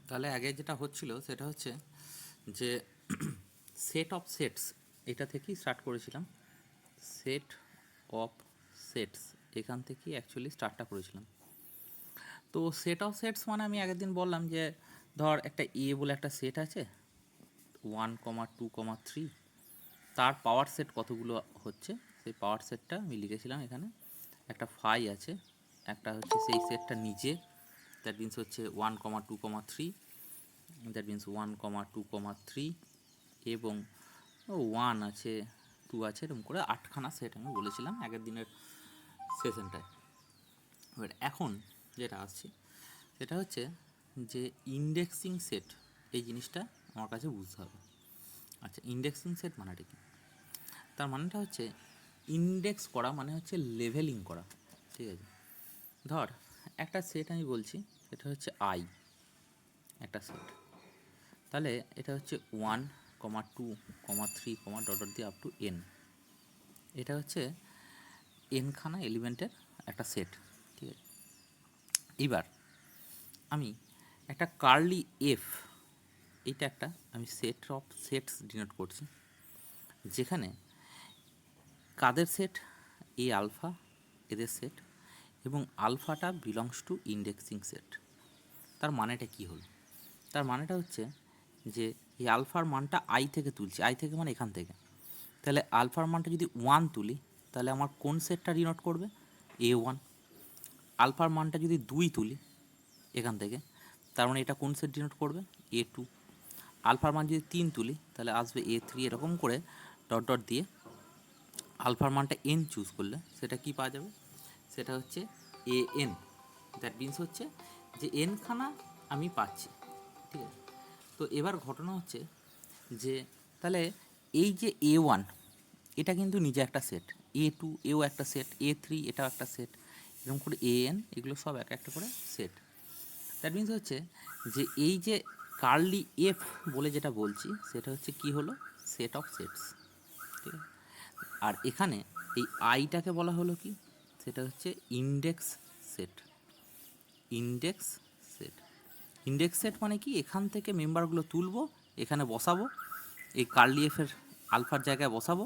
তাহলে আগে যেটা হচ্ছিল সেটা হচ্ছে যে সেট অফ সেটস এটা থেকেই স্টার্ট করেছিলাম। সেট অফ সেটস এখান থেকেই অ্যাকচুয়ালি স্টার্টটা করেছিলাম। তো সেট অফ সেটস মানে আমি আগের দিন বললাম যে ধর একটা এ বলে একটা সেট আছে 1,2,3, তার পাওয়ার সেট কতগুলো হচ্ছে সেই পাওয়ার সেটটা আমি লিখেছিলাম এখানে। একটা ফাই আছে, একটা হচ্ছে সেই সেটটা নিজে, দ্যাট মিনস হচ্ছে 1,2,3, দ্যাট মিনস 1,2,3 এবং 1 আছে, 2 আছে, এরকম করে 8খানা সেট আমি বলেছিলাম আগের দিনের সেশনটায়। এবার এখন যেটা আসছে সেটা হচ্ছে যে ইন্ডেক্সিং সেট, এই জিনিসটা আমার কাছে বুঝতে হবে। আচ্ছা, ইন্ডেক্সিং সেট মানেটা কি? তার মানেটা হচ্ছে ইন্ডেক্স করা মানে হচ্ছে লেভেলিং করা, ঠিক আছে? ধর একটা সেট আমি বলছি, এটা হচ্ছে আই একটা সেট, তাহলে এটা হচ্ছে 1,2,3, ডট ডট দিয়ে আপ টু এন, এটা হচ্ছে এনখানা এলিমেন্টের একটা সেট, ঠিক আছে? এবার আমি একটা কার্লি এফ, এইটা একটা আমি সেট অফ সেটস ডিনোট করছি, যেখানে কাদের সেট? এ আলফা এদের সেট, এবং আলফাটা বিলংস টু ইন্ডেক্সিং সেট। তার মানেটা কি হলো? তার মানেটা হচ্ছে যে এই আলফার মানটা আই থেকে তুলছি, আই থেকে মানে এখান থেকে, তাহলে আলফার মানটা যদি 1 তুলি তাহলে আমার কোন সেটটা ডিনোট করবে? A1। আলফার মানটা যদি 2 তুলি এখান থেকে, তার মানে এটা কোন সেট ডিনোট করবে? A2। আলফার মান যদি 3 তুলি তাহলে আসবে A3, এরকম করে ডট ডট দিয়ে আলফার মানটা n চুজ করলে সেটা কি পাওয়া যাবে? সেটা হচ্ছে an। দ্যাট মিনস হচ্ছে যে nখানা আমি পাচ্ছি, ঠিক আছে? তো এবার ঘটনা হচ্ছে যে তাহলে এই যে A1 এটা কিন্তু নিজে একটা সেট, A2 এও একটা সেট, A3 এটাও একটা সেট, এরকম করে an এগুলো সব এক একটা করে সেট। দ্যাট মিনস হচ্ছে যে এই যে কার্লি এফ বলে যেটা বলছি সেটা হচ্ছে কি হলো? সেট অফ সেটস, ঠিক আছে? আর এখানে এই আইটাকে বলা হলো কি? সেটা হচ্ছে index set. Index set, index set মানে কি? এখান থেকে মেম্বারগুলো তুলবো, এখানে বসাবো, এই কার্লি এফের আলফার জায়গায় বসাবো,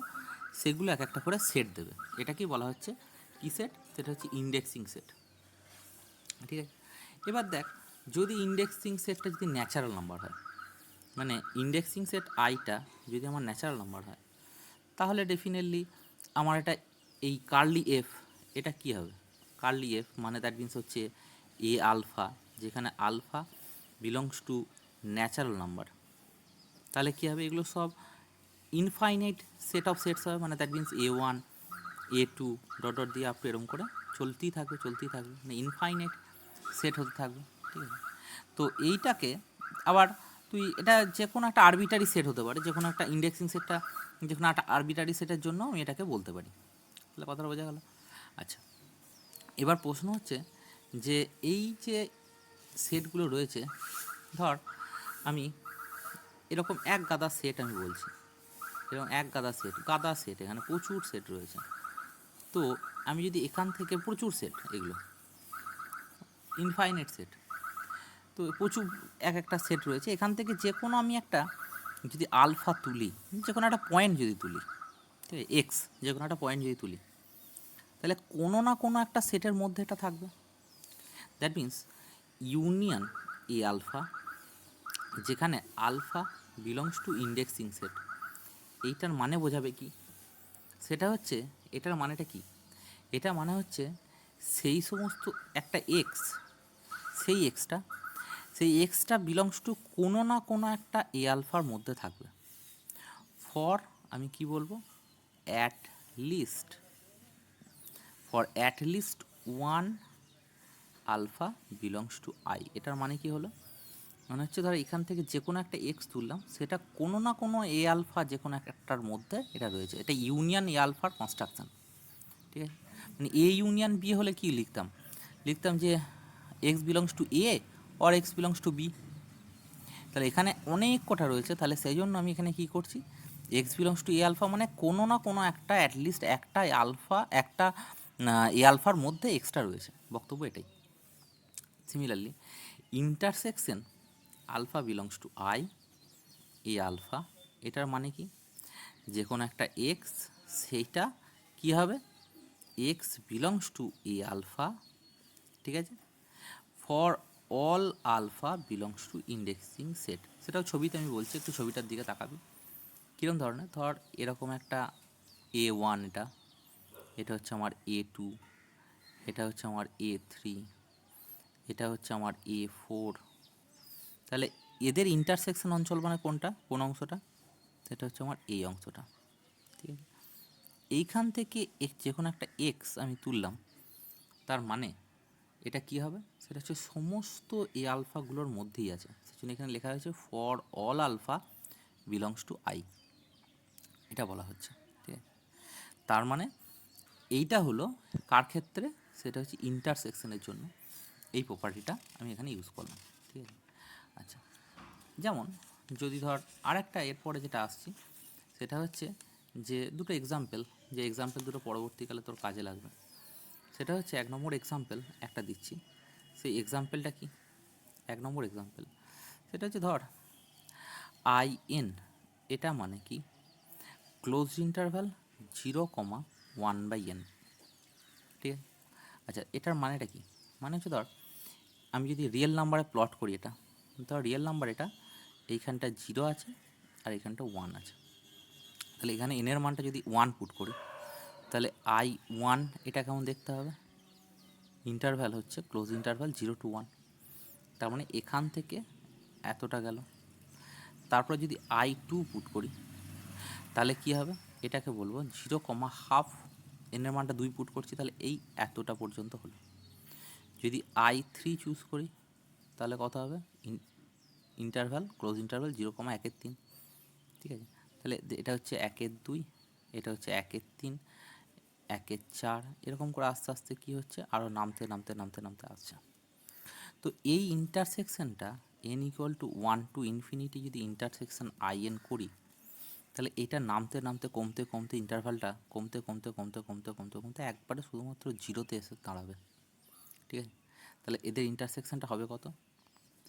সেগুলো এক একটা করে সেট দেবে। এটা কি বলা হচ্ছে? কি সেট? সেটা হচ্ছে ইন্ডেক্সিং সেট, ঠিক আছে? এবার দেখ, যদি ইন্ডেক্সিং সেটটা যদি ন্যাচারাল নাম্বার হয়, মানে ইন্ডেক্সিং সেট আইটা যদি আমার ন্যাচারাল নাম্বার হয়, তাহলে ডেফিনেটলি আমার এটা এই কার্লি এফ এটা কি হবে? কার্লি এফ মানে দ্যাট মিনস হচ্ছে এ আলফা, যেখানে alpha belongs to natural number, তাহলে কী হবে? এগুলো সব ইনফাইনাইট সেট অফ সেটস হবে, মানে that means A1 A2 dot dot দিয়ে আপ টু এরকম করে চলতেই থাকবে চলতেই থাকবে, মানে ইনফাইনাইট সেট হতে থাকবে, ঠিক আছে? তো এইটাকে আবার তুই এটা যে কোনো একটা আরবিটারি সেট হতে পারে, যে কোনো একটা ইন্ডেক্সিং সেটটা যে কোনো একটা আরবিটারি সেটের জন্য আমি এটাকে বলতে পারি। তাহলে কথাটা বোঝা গেল? আচ্ছা, এবার প্রশ্ন হচ্ছে যে এই যে সেটগুলো রয়েছে, ধর আমি এরকম এক গাদা সেট আমি বলছি, এরকম এক গাদা সেট এখানে প্রচুর সেট রয়েছে। তো আমি যদি এখান থেকে প্রচুর সেট, এগুলো ইনফাইনাইট সেট, তো প্রচুর এক একটা সেট রয়েছে, এখান থেকে যে কোনো আমি একটা যদি আলফা তুলি, যে কোনো একটা পয়েন্ট যদি তুলি, ঠিক আছে, এক্স যে কোনো একটা পয়েন্ট যদি তুলি, তাহলে কোনো না কোনো একটা সেটের মধ্যে এটা থাকবে। That means union A alpha, যেখানে alpha belongs to indexing set, এইটার মানে বোঝাবে কি? সেটা হচ্ছে, এটার মানেটা কি? এটা মানে হচ্ছে সেই সমস্ত একটা এক্স, সেই এক্সটা বিলংস টু কোনো না কোনো একটা এ আলফার মধ্যে থাকবে। ফর আমি কি বলবো? At least, for at least one alpha belongs to I. এটার মানে কি হলো? মানে হচ্ছে ধর এখান থেকে যে কোনো একটা এক্স তুললাম, সেটা কোনো না কোনো এ আলফা যে কোনো একটার মধ্যে এটা রয়েছে, এটা ইউনিয়ন এ আলফার কনস্ট্রাকশন, ঠিক আছে? মানে এ ইউনিয়ন বি হলে কি লিখতাম? লিখতাম যে x belongs to A or x belongs to B. তাহলে এখানে অনেক কটা রয়েছে, তাহলে সেই জন্য আমি এখানে কী করছি? X belongs to A alpha মানে কোনো না কোনো একটা অ্যাটলিস্ট একটা আলফা, একটা এ আলফার মধ্যে এক্সট্রা রয়েছে, বক্তব্য এটাই। Similarly intersection alpha belongs to I A alpha, এটার মানে কি, যে কোনো একটা এক্স সেইটা কি হবে, x belongs to A alpha, ঠিক আছে, for all alpha belongs to indexing set. সেটাও ছবিতে আমি বলছি, একটু ছবিটার দিকে তাকাবি কীরকম ধরনের। ধর এরকম একটা A1, এটা হচ্ছে আমার A2, এটা হচ্ছে আমার A3, এটা হচ্ছে আমার A4। তাহলে এদের ইন্টারসেকশন অঞ্চল মানে কোনটা, কোন অংশটা, সেটা হচ্ছে আমার এই অংশটা, ঠিক আছে। এইখান থেকে যে কোনো একটা এক্স আমি তুললাম, তার মানে এটা কি হবে, সেটা হচ্ছে সমস্ত এ আলফাগুলোর মধ্যেই আছে, সেজন্য এখানে লেখা হয়েছে for all alpha belongs to I, এটা বলা হচ্ছে, ঠিক আছে। তার মানে এইটা হলো কার ক্ষেত্রে, সেটা হচ্ছে ইন্টারসেকশনের জন্য এই প্রপার্টিটা আমি এখানে ইউজ করলাম, ঠিক আছে। আচ্ছা, যেমন যদি ধর আরেকটা এরপরে যেটা আসছি, সেটা হচ্ছে যে দুটো এক্সাম্পল, যে এক্সাম্পল দুটো পরবর্তীকালে তোর কাজে লাগবে, সেটা হচ্ছে 1 নম্বর এক্সাম্পল একটা দিচ্ছি। সেই এক্সাম্পলটা কি, 1 নম্বর এক্সাম্পল সেটা হচ্ছে ধর IN, এটা মানে কি, ক্লোজ ইন্টারভ্যাল 0,1/n, ঠিক আছে। আচ্ছা, এটার মানেটা কি, মানে হচ্ছে ধর আমি যদি রিয়েল নাম্বারে প্লট করি, এটা ধর রিয়েল নাম্বার, এটা এইখানটা 0 আছে আর এইখানটা 1 আছে, তাহলে এখানে এনের মানটা যদি 1 পুট করি, তাহলে I1 এটা কেমন দেখতে হবে, ইন্টারভ্যাল হচ্ছে ক্লোজ ইন্টারভ্যাল 0 to 1, তার মানে এখান থেকে এতটা গেল। তারপরে যদি I2 পুট করি, তাহলে কি হবে, এটাকে বলবো 0,5, এনের মানটা 2 পুট করছি, তাহলে এই এতটা পর্যন্ত হলো। যদি I3 চুজ করি, তাহলে কত হবে, ইন্টারভ্যাল ক্লোজ ইন্টারভ্যাল 0,1/3, ঠিক আছে। তাহলে এটা হচ্ছে 1/2, এটা হচ্ছে 1/3, 1/4, এরকম করে আস্তে আস্তে কী হচ্ছে, আরও নামতে নামতে নামতে নামতে আসছে। তো এই ইন্টারসেকশনটা n=1 to ইনফিনিটি যদি ইন্টারসেকশন IN করি, তাহলে এটা নামতে নামতে কমতে কমতে ইন্টারভ্যালটা কমতে কমতে কমতে কমতে কমতে কমতে একবারে শুধুমাত্র 0-তে এসে দাঁড়াবে, ঠিক আছে। তাহলে এদের ইন্টারসেকশনটা হবে কত,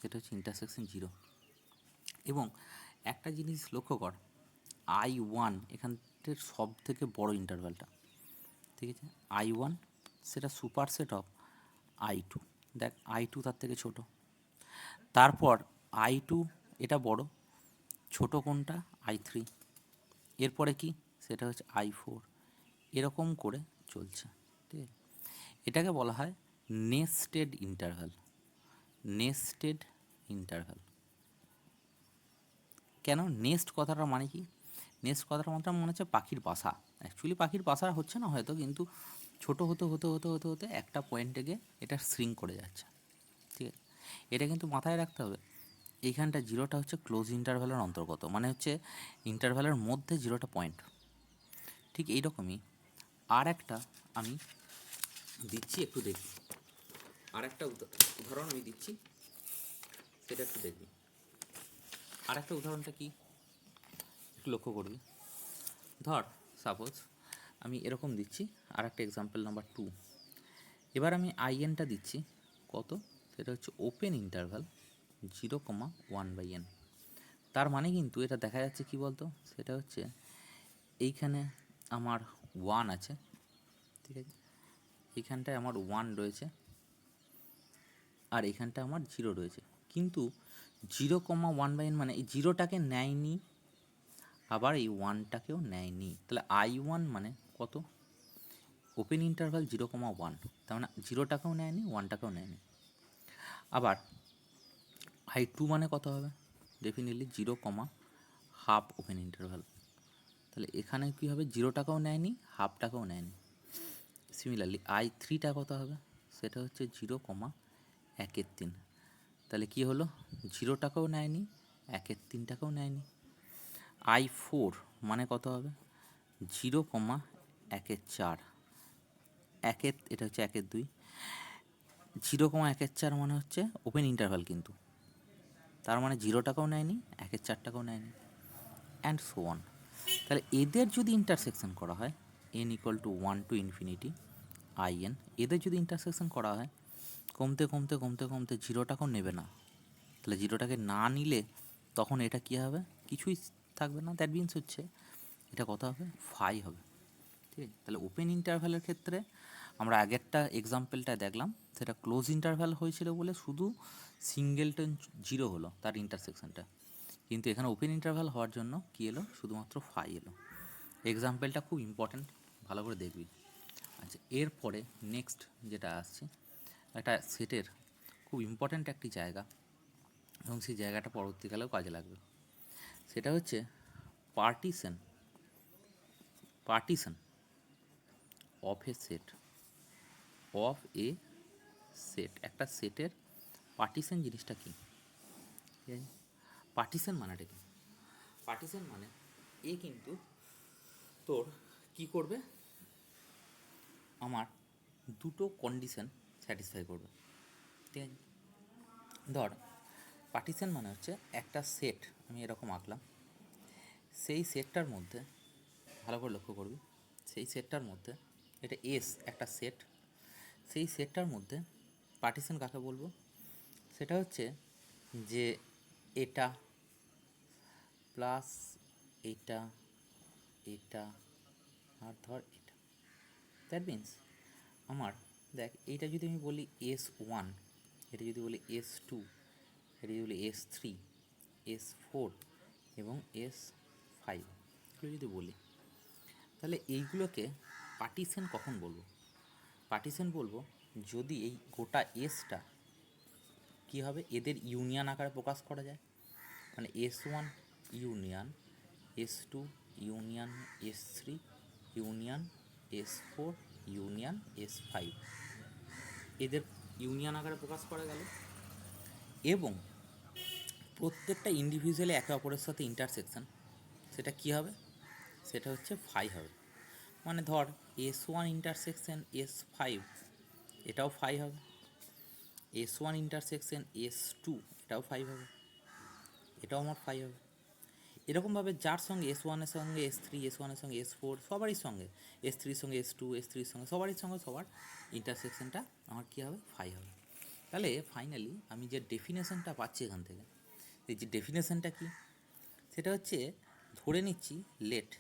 সেটা হচ্ছে ইন্টারসেকশন 0। এবং একটা জিনিস লক্ষ্য কর, I1 এখানটার সব থেকে বড় ইন্টারভ্যালটা, ঠিক আছে, I1 সেটা সুপারসেট অফ I2, দেখ I2 তার থেকে ছোট, তারপর I2 এটা বড়, ছোট কোনটা, I3, এরপরে কি, সেটা হচ্ছে I4, এরকম করে চলছে, ঠিক আছে। এটাকে বলা হয় নেস্টেড ইন্টারভ্যাল, নেস্টেড ইন্টারভ্যাল। কেন নেস্ট কথাটার মানে কি, নেস্ট কথাটার মানে মনে হচ্ছে পাখির বাসা, অ্যাকচুয়ালি পাখির বাসা হচ্ছে না হয়তো, কিন্তু ছোট হতে হতে হতে হতে হতে একটা পয়েন্টে গিয়ে এটা শ্রিঙ্ক করে যাচ্ছে, ঠিক আছে। এটা কিন্তু মাথায় রাখতে হবে, এইখানটা 0টা হচ্ছে ক্লোজ ইন্টারভ্যালের অন্তর্গত, মানে হচ্ছে ইন্টারভ্যালের মধ্যে 0টা পয়েন্ট। ঠিক এইরকমই আর একটা আমি দিচ্ছি, একটু দেখি, আর একটা উদাহরণ আমি দিচ্ছি, সেটা একটু দেখবি। আর একটা উদাহরণটা কি একটু লক্ষ্য করবি। ধর সাপোজ আমি এরকম দিচ্ছি, আর একটা এক্সাম্পল নাম্বার 2। এবার আমি INটা দিচ্ছি কত, সেটা হচ্ছে ওপেন ইন্টারভ্যাল 0,1/n। তার মানে কিন্তু এটা দেখা যাচ্ছে কি বলতো, সেটা হচ্ছে এইখানে আমার 1 আছে, ঠিক আছে, এইখানটায় আমার 1 রয়েছে, আর এইখানটা আমার 0 রয়েছে, কিন্তু 0,1/n মানে এই 0টাকে নেয়নি, আবার এই 1টাকেও নেয়নি, তাহলে I1 মানে কত, ওপেন ইন্টারভ্যাল 0,1, তার মানে 0টাকেও নেয়নি, 1টাকেও নেয়নি। আবার I2 মানে কত হবে, ডেফিনেটলি 0,5 ওপেন ইন্টারভ্যাল, তাহলে এখানে কী হবে, 0টাকেও নেয়নি, হাফটাকেও নেয়নি। সিমিলারলি I3টা কত হবে, সেটা হচ্ছে 0,1/3, তাহলে কি হলো, 0টাকেও নেয়নি, 1/3টাকেও নেয়নি। I4 মানে কত হবে, 0,1/4, এটা হচ্ছে 1/2, 0,1/4 মানে হচ্ছে ওপেন ইন্টারভ্যাল, কিন্তু তার মানে 0টাকেও নেয়নি, 1/4টাকেও নেয়নি, অ্যান্ড সো অন। তাহলে এদের যদি ইন্টারসেকশন করা হয় n=1 to ইনফিনিটি IN, এদের যদি ইন্টারসেকশন করা হয় কমতে কমতে কমতে কমতে 0টাকেও নেবে না, তাহলে জিরোটাকে না নিলে তখন এটা কী হবে, কিছুই থাকবে না। দ্যাট মিনস হচ্ছে এটা কত হবে, ফাই হবে। ঠিক আছে, তাহলে ওপেন ইন্টারভ্যালের ক্ষেত্রে আমরা আগেরটা এক্সাম্পলটা দেখলাম, সেটা ক্লোজ ইন্টারভ্যাল হয়েছিল বলে শুধু সিঙ্গেলটন জিরো হলো তার ইন্টারসেকশনটা, কিন্তু এখানে ওপেন ইন্টারভ্যাল হওয়ার জন্য কী এলো, শুধুমাত্র ফাই এলো। এক্সাম্পলটা খুব ইম্পর্ট্যান্ট, ভালো করে দেখবি। আচ্ছা, এরপরে নেক্সট যেটা আসছে, একটা সেটের খুব ইম্পর্ট্যান্ট একটি জায়গা, এবং সেই জায়গাটা পরবর্তীকালেও কাজে লাগবে। সেটা হচ্ছে partition partition of A set, of A set. একটা সেটের পার্টিশন জিনিসটা কী, ঠিক আছে? পার্টিশন মানেটা কি? পার্টিশন মানে এ কিন্তু তোর কি করবে, আমার দুটো কন্ডিশন স্যাটিসফাই করবে। ঠিক আছে, ধর পার্টিশন মানে হচ্ছে একটা সেট আমি এরকম আঁকলাম, সেই সেটটার মধ্যে ভালো করে লক্ষ্য করবি, সেই সেটটার মধ্যে এটা এস একটা সেট, সেই সেটটার মধ্যে পার্টিশন কাকে বলবো, সেটা হচ্ছে যে এটা প্লাস এটা, এটা আর ধর এটা। দ্যাট মিন্স আমার দেখ, এইটা যদি আমি বলি S1, এটা যদি বলি S2, এটা যদি বলি S3, S4 এবং S5, এগুলো যদি বলি, তাহলে এইগুলোকে পার্টিশন কখন বলবো? পার্টিশন বলবো যদি এই গোটা এসটা কী হবে, এদের ইউনিয়ন আকারে প্রকাশ করা যায়। মানে S1 union S2 union S3 union S4 union S5, এদের ইউনিয়ন আকারে প্রকাশ করা গেল, এবং প্রত্যেকটা ইন্ডিভিজুয়ালি একে অপরের সাথে ইন্টারসেকশন, সেটা কী হবে, সেটা হচ্ছে ফাই হবে। মানে ধর S1 ইন্টারসেকশন S5, এটাও ফাই হবে। S1 ইন্টারসেকশন S2, এটাও ফাই হবে, এটাও আমার ফাই হবে। এরকমভাবে যার সঙ্গে S1-এর সঙ্গে S3, S1-এর সঙ্গে S4, সবারই সঙ্গে S3-র সঙ্গে S2, S3-র সঙ্গে সবারই সঙ্গে সবার ইন্টারসেকশনটা আমার কী হবে, ফাই হবে। তাহলে ফাইনালি আমি যে ডেফিনেশনটা পাচ্ছি এখান থেকে, এই যে ডেফিনেশনটা কি, সেটা হচ্ছে ধরে নিচ্ছি লেট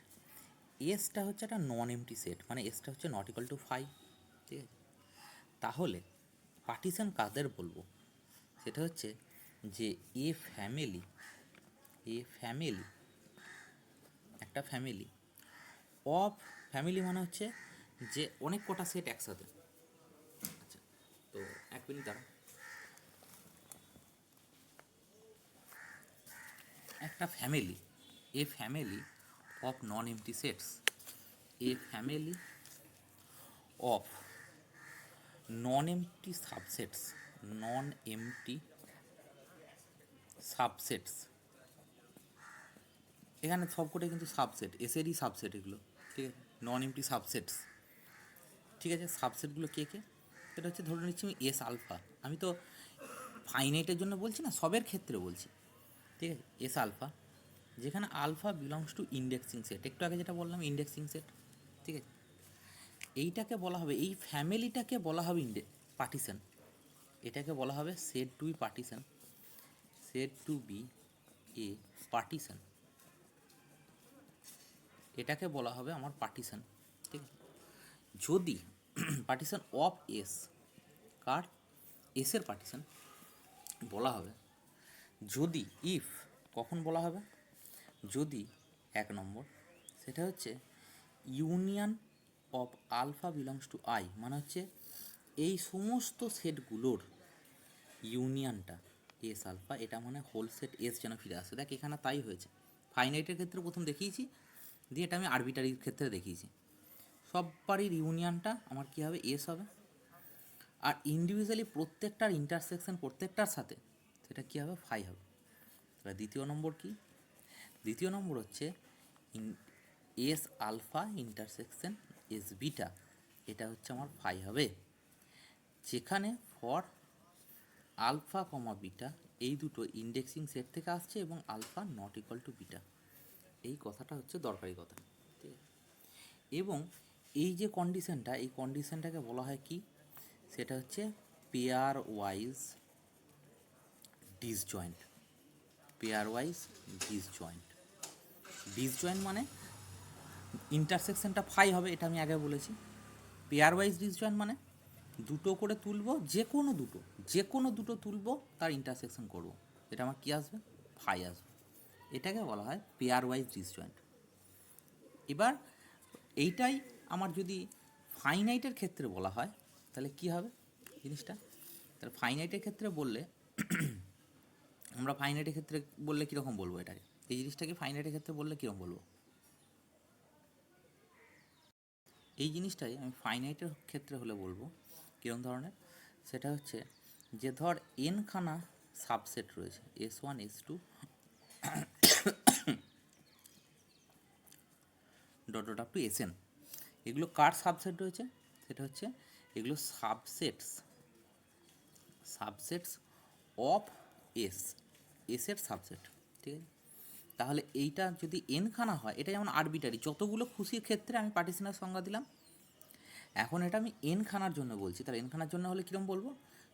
এসটা হচ্ছে একটা নন এমটি সেট, মানে এসটা হচ্ছে নট ইকুয়াল টু ফাই। ঠিক আছে, তাহলে পার্টিশন কাদের বলবো, সেটা হচ্ছে যে এ ফ্যামিলি একটা ফ্যামিলি অফ, ফ্যামিলি মানে হচ্ছে যে অনেক কটা সেট একসাথে। আচ্ছা, তো এক মিনিট দাঁড়া, একটা family, A family of non MT sets, A family of non MT subsets, non MT subsets, এখানে সবকটাই কিন্তু সাবসেট, এসেরই সাবসেট এগুলো। ঠিক আছে, নন এমটি সাবসেটস। ঠিক আছে, সাবসেটগুলো কে কে, সেটা হচ্ছে ধরে নিচ্ছি আমি এস আলফা, আমি তো ফাইনাইটের জন্য বলছি না, সবের ক্ষেত্রে বলছি। ঠিক আছে, এস আলফা, যেখানে alpha belongs to indexing set, একটু আগে যেটা বললাম ইন্ডেক্সিং সেট। ঠিক আছে, এইটাকে বলা হবে, এই ফ্যামিলিটাকে বলা হবে পার্টিশন, এটাকে বলা হবে set to be partition, set to be a partition, এটাকে বলা হবে আমার পার্টিশন। ঠিক আছে, যদি পার্টিশন অফ এস, কার, এসের পার্টিশন বলা হবে যদি, ইফ, কখন বলা হবে, যদি এক নম্বর সেটা হচ্ছে union of alpha belongs to I, মানে হচ্ছে এই সমস্ত সেটগুলোর ইউনিয়নটা এস আলফা, এটা মানে হোল সেট এস যেন ফিরে আসে। দেখ এখানে তাই হয়েছে, ফাইনাইটের ক্ষেত্রে প্রথম দেখিয়েছি, দিয়ে এটা আমি আরবিটারির ক্ষেত্রে দেখিয়েছি, সববারই ইউনিয়নটা আমার কী হবে, এস হবে, আর ইন্ডিভিজুয়ালি প্রত্যেকটার ইন্টারসেকশন প্রত্যেকটার সাথে সেটা কী হবে, ফাই হবে। তাহলে দ্বিতীয় নম্বর কি, দ্বিতীয় নম্বর হচ্ছে S alpha intersection S beta, এটা হচ্ছে আমার ফাই হবে, যেখানে ফর আলফা কমা বিটা এই দুটো ইন্ডেক্সিং সেট থেকে আসছে এবং alpha not equal to beta, এই কথাটা হচ্ছে দরকারি কথা। ঠিক আছে, এবং এই যে কন্ডিশনটা, এই কন্ডিশনটাকে বলা হয় কি, সেটা হচ্ছে pair wise disjoint, pair wise disjoint. Disjoint মানে ইন্টারসেকশনটা ফাই হবে, এটা আমি আগে বলেছি। পেয়ার ওয়াইজ ডিসজয়েন্ট মানে দুটো করে তুলবো, যে কোনো দুটো তুলবো, তার ইন্টারসেকশন করব, এটা আমার কী আসবে? ফাই আসবে। এটাকে বলা হয় পেয়ার ওয়াইজ ডিসজয়েন্ট। এবার এইটাই আমার যদি ফাইনাইটের ক্ষেত্রে বলা হয় তাহলে কি হবে জিনিসটা? তাহলে ফাইনাইটের ক্ষেত্রে বললে আমরা ফাইনাইটের ক্ষেত্রে বললে কীরকম বলবো এটাকে? এই জিনিসটাকে ফাইনাইটের ক্ষেত্রে বললে কীরকম বলবো? এই জিনিসটাই আমি ফাইনাইটের ক্ষেত্রে হলে বলবো কীরকম ধরনের? সেটা হচ্ছে যে ধর এন খানা সাবসেট রয়েছে, S1 S2 dot dot up two SN, এগুলো কার সাবসেট রয়েছে? সেটা হচ্ছে এগুলো সাবসেটস অফ এসের সাবসেট, ঠিক আছে? তাহলে এইটা যদি এন খানা হয়, এটা যেমন আরবিটারি, যতগুলো খুশির ক্ষেত্রে আমি পার্টিশনের সংজ্ঞা দিলাম। এখন এটা আমি এন খানার জন্য বলছি, তাহলে এন খানার জন্য হলে কীরকম বলবো?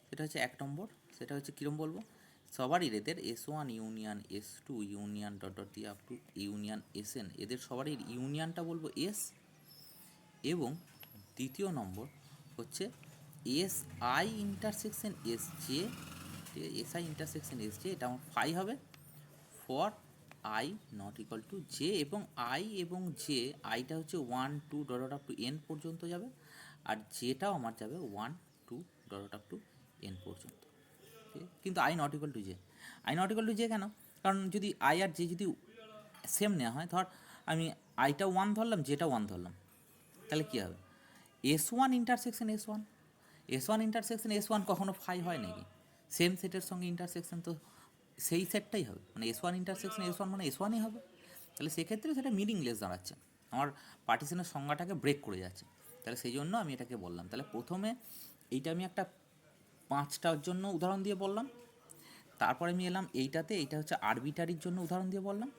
সেটা হচ্ছে 1 নম্বর, সেটা হচ্ছে কীরকম বলবো? সবারই এদের S1 union S2 union dot dot দিয়ে আপ টু ইউনিয়ন SN, এদের সবারই ইউনিয়নটা বলবো S। এবং দ্বিতীয় নম্বর হচ্ছে SI intersection SJ, SI intersection SJ, এটা আমার ফাই হবে for I not equal two J, এবং I এবং J, আইটা হচ্ছে 1 2 dot dot up two N পর্যন্ত যাবে, আর জেটাও আমার যাবে 1 2 dot dot up two N পর্যন্ত, ঠিক আছে? কিন্তু I not equal two J, I not equal two J কেন? কারণ যদি I আর J যদি সেম নেওয়া হয়, ধর আমি আইটা 1 ধরলাম, জেটা 1 ধরলাম, তাহলে কী হবে? S1 intersection S1 intersection S1 কখনো ফাই হয় নাকি? সেম সেটের সঙ্গে ইন্টারসেকশন তো সেই সেটটাই হবে, মানে S1 ইন্টারসেকশন S1 মানে S1ই হবে। তাহলে সেক্ষেত্রে সেটা মিনিংলেস দাঁড়াচ্ছে, আমার পার্টিশনের সংজ্ঞাটাকে ব্রেক করে যাচ্ছে। তাহলে সেই জন্য আমি এটাকে বললাম। তাহলে প্রথমে এইটা আমি একটা 5টার জন্য উদাহরণ দিয়ে বললাম, তারপরে আমি এলাম এইটাতে, এইটা হচ্ছে আরবিটারির জন্য উদাহরণ দিয়ে বললাম,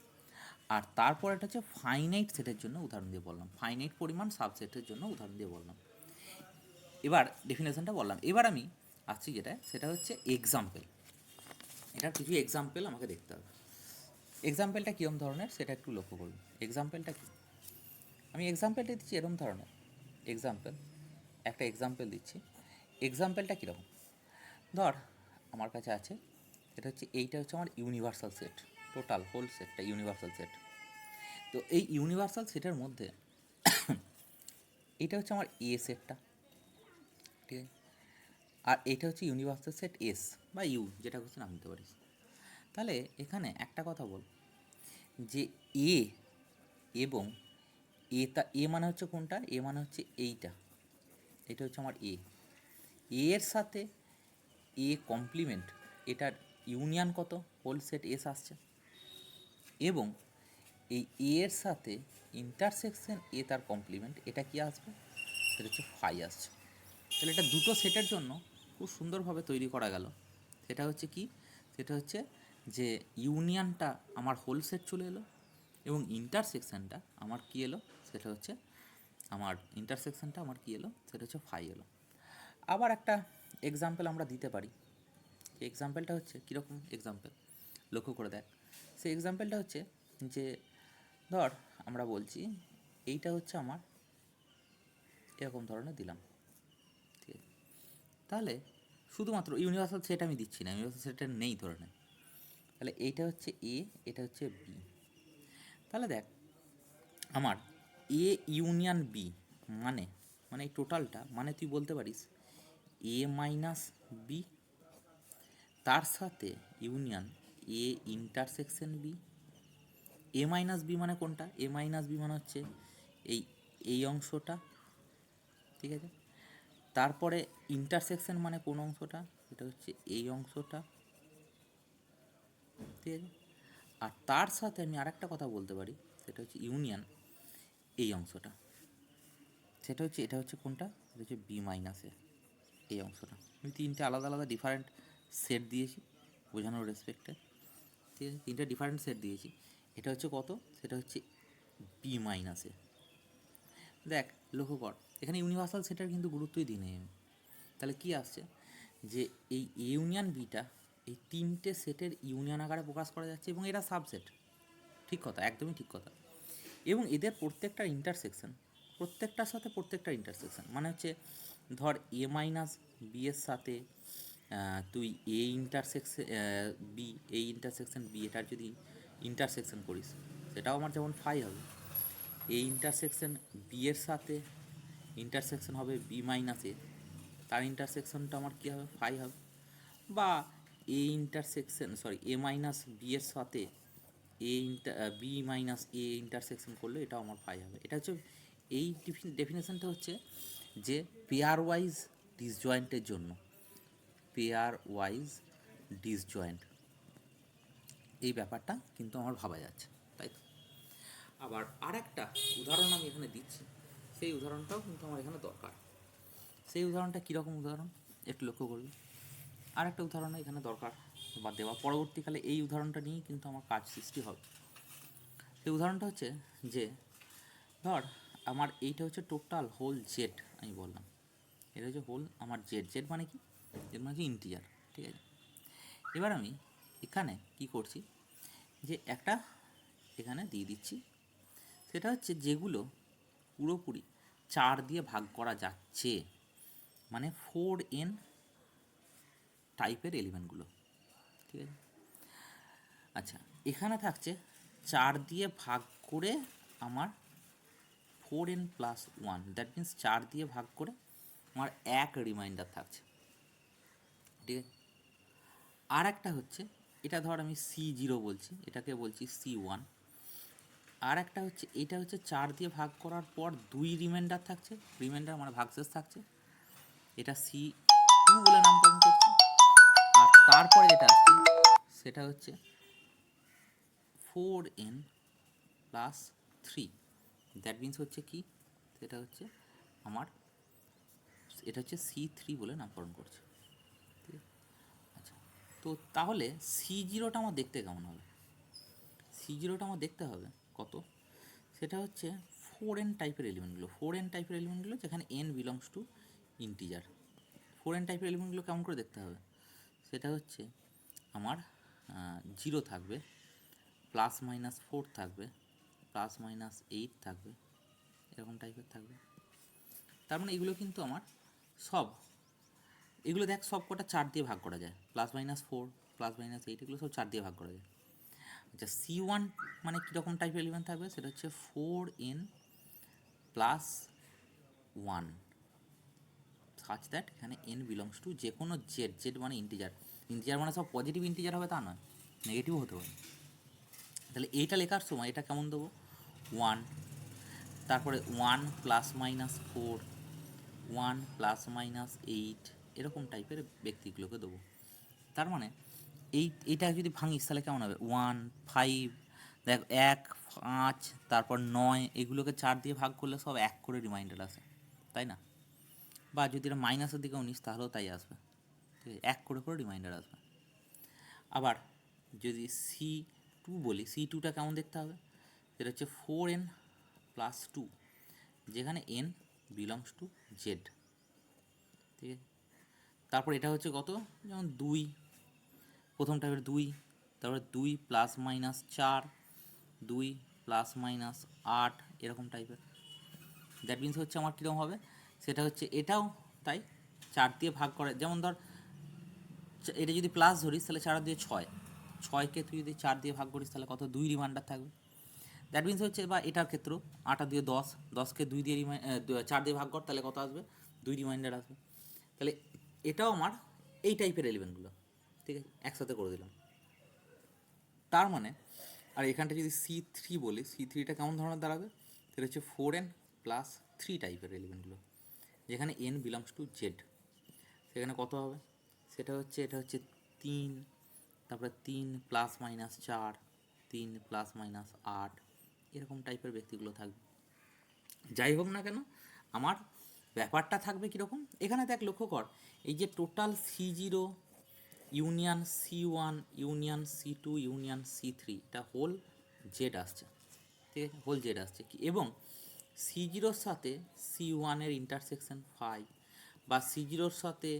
আর তারপর এটা হচ্ছে ফাইনাইট সেটের জন্য উদাহরণ দিয়ে বললাম, ফাইনাইট পরিমাণ সাবসেটের জন্য উদাহরণ দিয়ে বললাম। এবার ডেফিনেশনটা বললাম, এবার আমি আসছি যেটা, সেটা হচ্ছে এক্সাম্পল। এটার কিছু এক্সাম্পল আমাকে দেখতে হবে। এক্সাম্পলটা কীরকম ধরনের সেটা একটু লক্ষ্য করুন। এক্সাম্পলটা কী? আমি এক্সাম্পলটা দিচ্ছি এরকম ধরনের একটা এক্সাম্পল দিচ্ছি। এক্সাম্পলটা কীরকম? ধর আমার কাছে আছে, এটা হচ্ছে এইটা হচ্ছে আমার ইউনিভার্সাল সেট, টোটাল হোল সেটটা ইউনিভার্সাল সেট। তো এই ইউনিভার্সাল সেটের মধ্যে এটা হচ্ছে আমার এ সেটটা, ঠিক আছে? আর এটা হচ্ছে ইউনিভার্সাল সেট এস বা ইউ, যেটা হচ্ছে নাম দিতে পারিস। তাহলে এখানে একটা কথা বল যে এ এবং এ মানে হচ্ছে কোনটা? এ মানে হচ্ছে এটা হচ্ছে আমার এর সাথে এ কমপ্লিমেন্ট, এটার ইউনিয়ন কত? হোল সেট এস আসছে, এবং এই এর সাথে ইন্টারসেকশন তার কমপ্লিমেন্ট, এটা কি আসবে? সেটা হচ্ছে ফাই আসছে। তাহলে এটা দুটো সেটের জন্য খুব সুন্দরভাবে তৈরি করা গেল। সেটা হচ্ছে কি? সেটা হচ্ছে যে ইউনিয়নটা আমার হোল সেট চলে এলো, এবং ইন্টারসেকশনটা আমার কি এলো? সেটা হচ্ছে সেটা হচ্ছে ফাই এলো। আবার একটা এক্সাম্পল আমরা দিতে পারি। সেই এক্সাম্পলটা হচ্ছে কীরকম এক্সাম্পল? লক্ষ্য করে দেখ। সেই এক্সাম্পলটা হচ্ছে যে ধর আমরা বলছি এইটা হচ্ছে আমার এরকম ধরনের দিলাম, ঠিক আছে? তাহলে শুধুমাত্র ইউনিভার্সাল সেট আমি দিচ্ছি না, ইউনিভার্সাল সেটের নেই ধরনের। তাহলে এইটা হচ্ছে এ, এটা হচ্ছে বি। তাহলে দেখ আমার এ ইউনিয়ন বি মানে এই টোটালটা, মানে তুই বলতে পারিস এ মাইনাস বি, তার সাথে union A intersection B. A minus B মানে কোনটা? এ মাইনাস বি মানে হচ্ছে এই অংশটা, ঠিক আছে? তারপরে ইন্টারসেকশন মানে কোন অংশটা? এটা হচ্ছে এই অংশটা, ঠিক আছে? আর তার সাথে আমি আরেকটা কথা বলতে পারি, সেটা হচ্ছে ইউনিয়ন এই অংশটা, এটা হচ্ছে কোনটা? এটা হচ্ছে বি মাইনাসে এই অংশটা। আমি তিনটে আলাদা আলাদা ডিফারেন্ট সেট দিয়েছি বোঝানোর রেসপেক্টে, ঠিক আছে? তিনটে ডিফারেন্ট সেট দিয়েছি। এটা হচ্ছে কত? সেটা হচ্ছে বি মাইনাসে। দেখ লক্ষ্য কর, এখানে ইউনিভার্সাল সেটের কিন্তু গুরুত্বই দিই নেই আমি। তাহলে কী আসছে? যে এই ইউনিয়ন বিটা এই তিনটে সেটের ইউনিয়ন আকারে প্রকাশ করা যাচ্ছে এবং এরা সাবসেট। ঠিক কথা, একদমই ঠিক কথা। এবং এদের প্রত্যেকটার ইন্টারসেকশন, প্রত্যেকটার সাথে প্রত্যেকটার ইন্টারসেকশন মানে হচ্ছে ধর এ মাইনাস বি এর সাথে তুই এ ইন্টারসেকশন বি, এই ইন্টারসেকশন বি, এটার যদি ইন্টারসেকশন করিস সেটাও আমার যেমন ফাই হবে। এই ইন্টারসেকশন বি এর সাথে ইন্টারসেকশন হবে বি মাইনাস এ, তার ইন্টারসেকশনটা আমার কী হবে, ফাই হবে। বা A intersection A minus B এর সাথে বি মাইনাস এ ইন্টারসেকশন করলে এটাও আমার ফাই হবে। এটা হচ্ছে এই ডেফিনেশনটা হচ্ছে যে পেয়ার ওয়াইজ ডিসজয়েন্টের জন্য, পেয়ার ওয়াইজ ডিসজয়েন্ট এই ব্যাপারটা কিন্তু আমার ভাবা যাচ্ছে, তাই তো? আবার আর একটা উদাহরণ আমি এখানে দিচ্ছি, সেই উদাহরণটাও কিন্তু আমার এখানে দরকার। সেই উদাহরণটা কীরকম উদাহরণ একটু লক্ষ্য করবি। আর একটা উদাহরণ এখানে দরকার বা দেওয়া, পরবর্তীকালে এই উদাহরণটা নিয়েই কিন্তু আমার কাজ সৃষ্টি হবে। সেই উদাহরণটা হচ্ছে যে ধর আমার এইটা হচ্ছে টোটাল হোল জেড, আমি বললাম এটা হচ্ছে হোল আমার জেড। জেড মানে কি? জেড মানে হচ্ছে ইন্টিজার, ঠিক আছে? এবার আমি এখানে কি করছি যে একটা এখানে দিয়ে দিচ্ছি, সেটা হচ্ছে যেগুলো পুরোপুরি 4 দিয়ে ভাগ করা যাচ্ছে, মানে 4n টাইপের এলিমেন্টগুলো, ঠিক আছে? আচ্ছা, এখানে থাকছে 4 দিয়ে ভাগ করে আমার 4n+1, দ্যাট মিন্স 4 দিয়ে ভাগ করে আমার এক রিমাইন্ডার থাকছে, ঠিক আছে? আর একটা হচ্ছে এটা ধর আমি C0 বলছি, এটাকে বলছি C1। আর একটা হচ্ছে এটা হচ্ছে 4 দিয়ে ভাগ করার পর 2 রিমাইন্ডার থাকছে, রিমাইন্ডার মানে ভাগশেষ থাকছে, এটা C2 বলে নামকরণ করছি। আর তারপরে যেটা আসছে সেটা হচ্ছে 4n+3, দ্যাট মিন্স হচ্ছে কি, সেটা হচ্ছে আমার এটা হচ্ছে C3 বলে নামকরণ করছে, ঠিক আছে? আচ্ছা, তো তাহলে C0টা আমার দেখতে কেমন হবে? C0টা আমার দেখতে হবে কত, সেটা হচ্ছে 4n টাইপের এলিমেন্টগুলো, 4n টাইপের এলিমেন্টগুলো যেখানে n belongs to integer. 4n টাইপের এলিমেন্টগুলো কেমন করে দেখতে হবে, সেটা হচ্ছে আমার 0 থাকবে, +-4 থাকবে, +-8 থাকবে, এরকম টাইপের থাকবে। তার মানে এগুলো কিন্তু আমার সব, এগুলো দেখ সব কটা 4 দিয়ে ভাগ করা যায়, +-4 +-8 এগুলো সব 4 দিয়ে ভাগ করা যায়। আচ্ছা, C1 মানে কীরকম টাইপের এলিমেন্ট থাকবে, সেটা হচ্ছে 4n+1 সাচ দ্যাট এখানে n বিলংস টু যে কোনো জেড, জেড মানে ইন্টিজার, ইন্টিজার মানে সব পজিটিভ ইন্টিজার হবে তা নয়, নেগেটিভও হতে পারে। তাহলে এইটা লেখার সময় এটা কেমন দেবো, 1, তারপরে 1+-4, 1+-8, এরকম টাইপের ব্যক্তিগুলোকে দেবো। তার মানে এইটা যদি ভাঙিস তাহলে কেমন হবে, 1, 5, দেখ 1, 5, তারপর 9, এগুলোকে 4 দিয়ে ভাগ করলে সব 1 করে রিমাইন্ডার আসে, তাই না? বা যদি এটা মাইনাসের দিকেও নিস তাহলেও তাই আসবে, ঠিক আছে? 1 করে রিমাইন্ডার আসবে। আবার যদি C2 বলি, C2টা কেমন দেখতে হবে, সেটা হচ্ছে 4n+2, যেখানে n বিলংস টু জেড, ঠিক আছে? তারপর এটা হচ্ছে কত, যেমন 2, প্রথম টাইপের 2, তারপরে 2+-4, 2+-8, এরকম টাইপের। দ্যাট মিন্স হচ্ছে আমার কীরকম হবে, সেটা হচ্ছে এটাও তাই 4 দিয়ে ভাগ করে, যেমন ধর এটা যদি প্লাস ধরিস তাহলে 4 দিয়ে 6, 6কে তুই যদি 4 দিয়ে ভাগ করিস তাহলে কত, 2 রিমাইন্ডার থাকবে। দ্যাট মিন্স হচ্ছে, বা এটার ক্ষেত্রেও 8 দিয়ে 10, 10কে 2 দিয়ে 4 দিয়ে ভাগ কর, তাহলে কত আসবে, 2 রিমাইন্ডার আসবে। তাহলে এটাও আমার এই টাইপের এলিমেন্টগুলো, ঠিক আছে, একসাথে করে দিলাম। তার মানে আর এখানটা যদি C3 বলি, C3টা কেমন ধরনের দাঁড়াবে, সেটা হচ্ছে 4n+3 টাইপের এলিমেন্টগুলো, যেখানে n বিলংস টু জেড। সেখানে কত হবে, সেটা হচ্ছে এটা হচ্ছে 3, তারপরে 3+-4, 3+-8, এরকম টাইপের ব্যক্তিগুলো থাকবে। যাই হোক না কেন, আমার ব্যাপারটা থাকবে কীরকম, এখানে দেখ লক্ষ্য কর, এই যে total C0 union C1 union C2 union C3, এটা হোল জেড আসছে, ঠিক আছে? হোল জেড আসছে কি, এবং C0-র সাথে C1-এর ইন্টারসেকশন 5, বা C0-র সাথে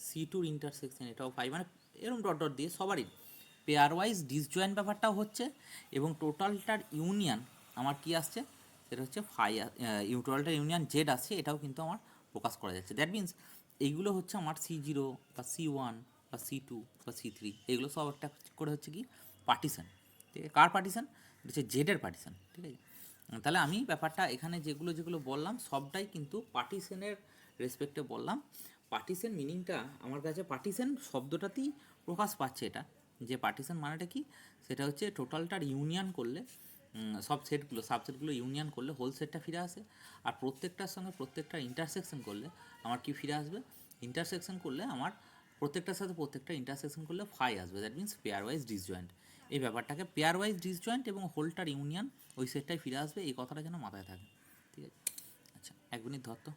C2-র ইন্টারসেকশন এটাও 5, মানে এরকম ডট ডট দিয়ে সবারই পেয়ার ওয়াইজ ডিসজয়েন্ট ব্যাপারটাও হচ্ছে, এবং টোটালটার ইউনিয়ন আমার কি আসছে সেটা হচ্ছে টোটালটার ইউনিয়ন জেড আসছে, এটাও কিন্তু আমার প্রকাশ করা যাচ্ছে। দ্যাট মিনস এইগুলো হচ্ছে আমার C0 বা C1 বা C2 বা C3, এগুলো সব একটা করে হচ্ছে কি পার্টিশন। ঠিক আছে, কার পার্টিশন? হচ্ছে জেডের পার্টিশন। ঠিক আছে, তাহলে আমি ব্যাপারটা এখানে যেগুলো যেগুলো বললাম সবটাই কিন্তু পার্টিশনের রেসপেক্টে বললাম। পার্টিশন মিনিংটা আমার কাছে পার্টিশন শব্দটাতেই প্রকাশ পাচ্ছে এটা, যে পার্টিশন মানেটা কি, সেটা হচ্ছে টোটালটার ইউনিয়ন করলে সব সেটগুলো সাবসেটগুলো ইউনিয়ন করলে হোল সেটটা ফিরে আসে, আর প্রত্যেকটার সঙ্গে প্রত্যেকটা ইন্টারসেকশন করলে আমার কি ফিরে আসবে, ইন্টারসেকশন করলে আমার প্রত্যেকটার সাথে প্রত্যেকটা ইন্টারসেকশন করলে ফাই আসবে। That means pair wise disjoint. এই ব্যাপারটাকে পেয়ার ওয়াইজ ডিসজয়েন্ট এবং হোলটার ইউনিয়ন ওই সেটটাই ফিরে আসবে, এই কথাটা যেন মাথায় থাকে। ঠিক আছে, আচ্ছা 1 মিনিট ধর তো।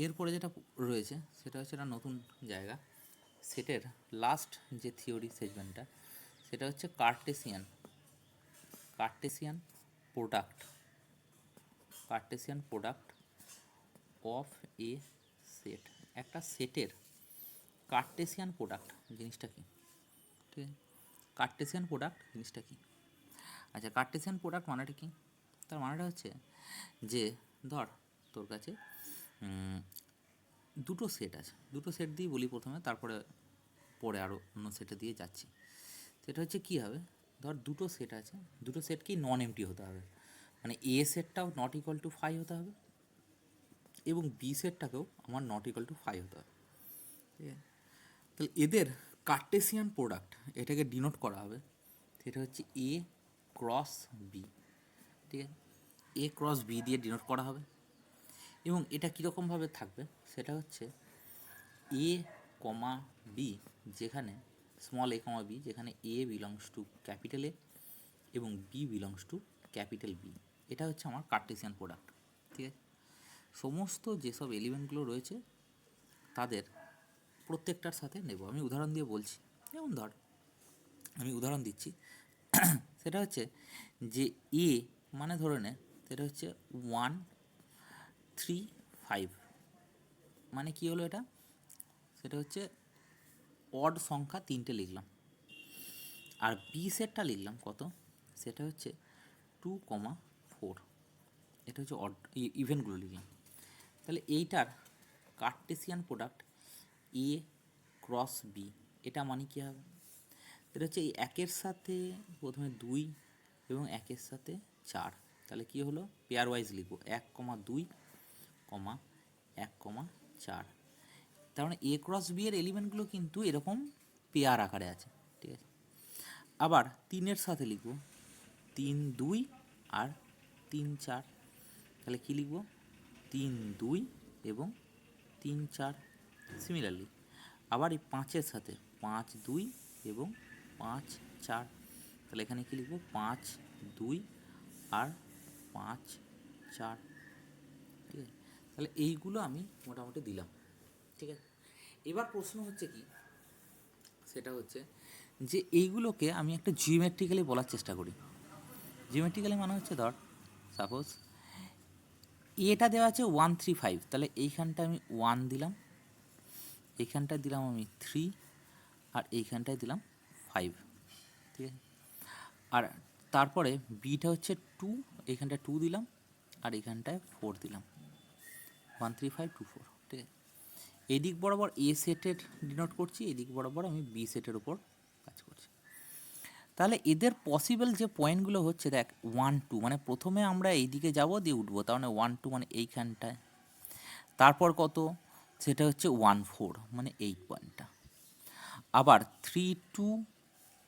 এরপরে যেটা রয়েছে সেটা হচ্ছে একটা নতুন জায়গা, সেটের লাস্ট যে থিওরি সেগমেন্টটা সেটা হচ্ছে Cartesian product of A set. একটা সেটের কার্টেসিয়ান প্রোডাক্ট জিনিসটা কি? ঠিক আছে, কার্টেসিয়ান প্রোডাক্ট জিনিসটা কি? আচ্ছা, কার্টেসিয়ান প্রোডাক্ট মানেটা কি? তার মানেটা হচ্ছে যে ধর তোর কাছে দুটো সেট আছে, দুটো সেট দিয়ে বলি প্রথমে, তারপরে পরে আরও অন্য সেটে দিয়ে যাচ্ছি। সেটা হচ্ছে কী হবে, ধর দুটো সেট আছে, দুটো সেটকেই নন এমটি হতে হবে, মানে এ সেটটাও নট ইকুয়াল টু 5 হতে হবে এবং বি সেটটাকেও আমার নট ইকুয়াল টু 5 হতে হবে। ঠিক আছে, তাহলে এদের কার্টেসিয়ান প্রোডাক্ট এটাকে ডিনোট করা হবে, সেটা হচ্ছে এ ক্রস বি। ঠিক আছে, এ ক্রস বি দিয়ে ডিনোট করা হবে, এবং এটা কীরকমভাবে থাকবে সেটা হচ্ছে এ কমা বি, যেখানে স্মল এ কমা বি, যেখানে A belongs to capital A এবং B belongs to capital B. এটা হচ্ছে আমার কার্টেসিয়ান প্রোডাক্ট। ঠিক আছে, সমস্ত যেসব এলিমেন্টগুলো রয়েছে তাদের প্রত্যেকটার সাথে নেব। আমি উদাহরণ দিয়ে বলছি, যেমন ধর আমি উদাহরণ দিচ্ছি, সেটা হচ্ছে যে এ মানে ধরে নে সেটা হচ্ছে 1 3 5, মানে কি হলো এটা, সেটা হচ্ছে অড সংখ্যা 3টে লিখলাম, আর বি সেটটা লিখলাম কত, সেটা হচ্ছে 2,4, এটা হচ্ছে অড ইভেন্টগুলো লিখলাম। তাহলে এইটার কার্টেসিয়ান প্রোডাক্ট এ ক্রস বি, এটা মানে কী হবে, এটা হচ্ছে এই 1-এর সাথে প্রথমে 2 এবং 1-এর সাথে 4, তাহলে কী হলো, পেয়ার ওয়াইজ লিখবো 1,2, 1,4। তার মানে এ ক্রস বি এর এলিমেন্টগুলো কিন্তু এরকম পেয়ার আকারে আছে। ঠিক আছে, আবার 3-এর সাথে লিখব 3 2 আর 3 4, তাহলে কী লিখব, 3 2 এবং 3 4। সিমিলারলি আবার এই 5-এর সাথে 5 2 এবং 5 4, তাহলে এখানে কী লিখব, 5 2 আর 5 4। ঠিক আছে, তাহলে এইগুলো আমি মোটামুটি দিলাম। ঠিক আছে, এবার প্রশ্ন হচ্ছে কি, সেটা হচ্ছে যে এইগুলোকে আমি একটা জিওমেট্রিক্যালি বলার চেষ্টা করি। জিওমেট্রিক্যালি মানে হচ্ছে ধর সাপোজ এটা দেওয়া আছে 1 3 5, তাহলে এইখানটা আমি 1 দিলাম, এইখানটায় দিলাম আমি 3, আর এইখানটায় দিলাম 5। ঠিক আছে, আর তারপরে বিটা হচ্ছে 2, এইখানটায় 2 দিলাম, আর এইখানটায় 4 দিলাম, 1 3 5 2 4। ঠিক আছে, এই দিক বরাবর এ সেটের ডিনোট করছি, এই দিক বরাবর আমি বি সেটের ওপর কাজ করছি। তাহলে এদের পসিবল যে পয়েন্টগুলো হচ্ছে দেখ 1 2, মানে প্রথমে আমরা এই দিকে যাবো দিয়ে উঠবো, তার মানে 1 2 মানে এইখানটায়, তারপর কত, সেটা হচ্ছে 1 4 মানে এই পয়েন্টটা, আবার 3 2